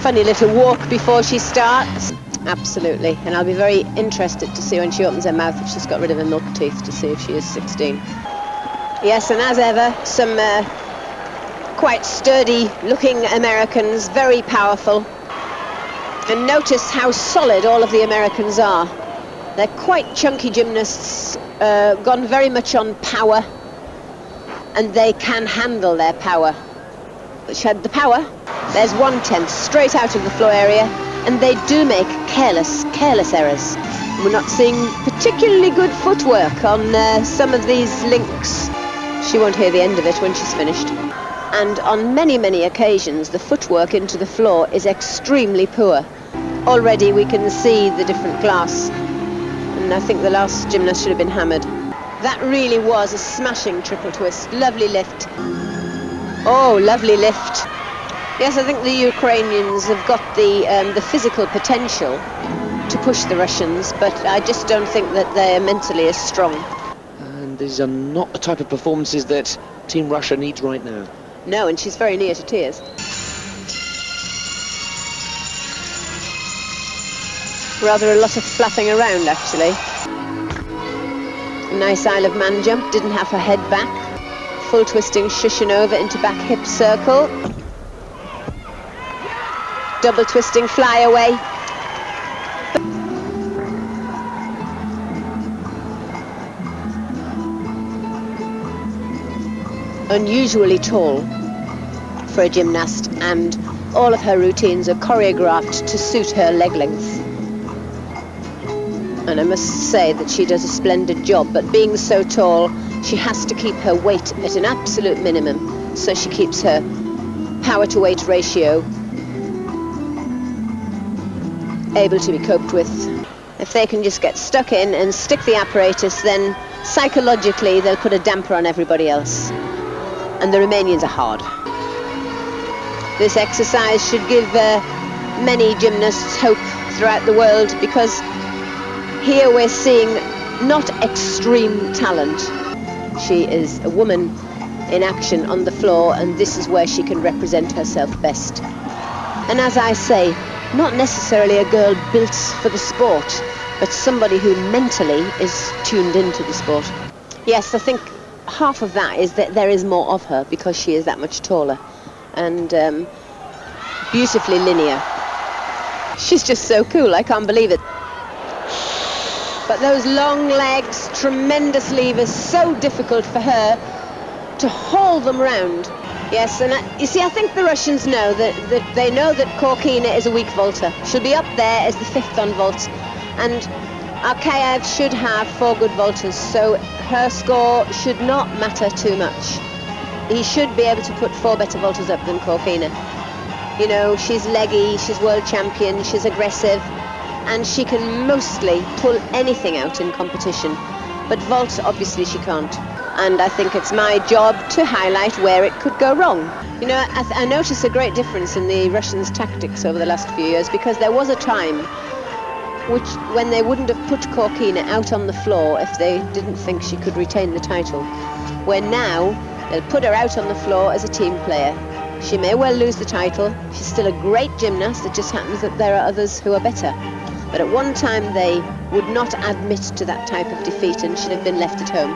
funny little walk before she starts. Absolutely, and I'll be very interested to see when she opens her mouth if she's got rid of her milk teeth, to see if she is 16. Yes, and as ever, some quite sturdy looking Americans, very powerful. And notice how solid all of the Americans are. They're quite chunky gymnasts, gone very much on power, and they can handle their power. She had the power. There's 1/10 straight out of the floor area, and they do make careless errors. We're not seeing particularly good footwork on some of these links. She won't hear the end of it when she's finished. And on many occasions, the footwork into the floor is extremely poor. Already we can see the different class, and I think the last gymnast should have been hammered. That really was a smashing triple twist. Lovely lift. Oh, lovely lift. Yes, I think the Ukrainians have got the physical potential to push the Russians, but I just don't think that they're mentally as strong. And these are not the type of performances that Team Russia needs right now. No, and she's very near to tears. Rather a lot of flapping around, actually. Nice Isle of Man jump, didn't have her head back. Full twisting Shushinova into back hip circle. Double twisting fly away. Unusually tall for a gymnast, and all of her routines are choreographed to suit her leg length. And I must say that she does a splendid job, but being so tall, she has to keep her weight at an absolute minimum, so she keeps her power to weight ratio able to be coped with. If they can just get stuck in and stick the apparatus, then psychologically they'll put a damper on everybody else. And the Romanians are hard. This exercise should give many gymnasts hope throughout the world, because here we're seeing not extreme talent. She is a woman in action on the floor, and this is where she can represent herself best. And as I say, not necessarily a girl built for the sport, but somebody who mentally is tuned into the sport. Yes, I think half of that is that there is more of her because she is that much taller and beautifully linear. She's just so cool, I can't believe it. But those long legs, tremendous levers, so difficult for her to haul them round. Yes, and you see, I think the Russians know that they know that Korkina is a weak vaulter. She'll be up there as the 5th on vault, and Arkayev should have 4 good vaulters, so her score should not matter too much. He should be able to put 4 better vaulters up than Korkina. You know, she's leggy, she's world champion, she's aggressive, and she can mostly pull anything out in competition. But vault, obviously, she can't. And I think it's my job to highlight where it could go wrong. You know, I notice a great difference in the Russians' tactics over the last few years, because there was a time when they wouldn't have put Korkina out on the floor if they didn't think she could retain the title. Where now, they'll put her out on the floor as a team player. She may well lose the title. She's still a great gymnast. It just happens that there are others who are better. But at one time, they would not admit to that type of defeat and should have been left at home.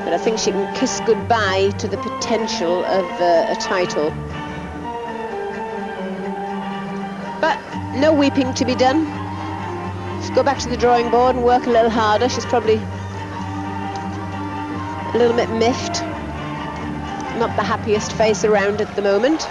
But I think she can kiss goodbye to the potential of a title. But no weeping to be done. Just go back to the drawing board and work a little harder. She's probably a little bit miffed. Not the happiest face around at the moment.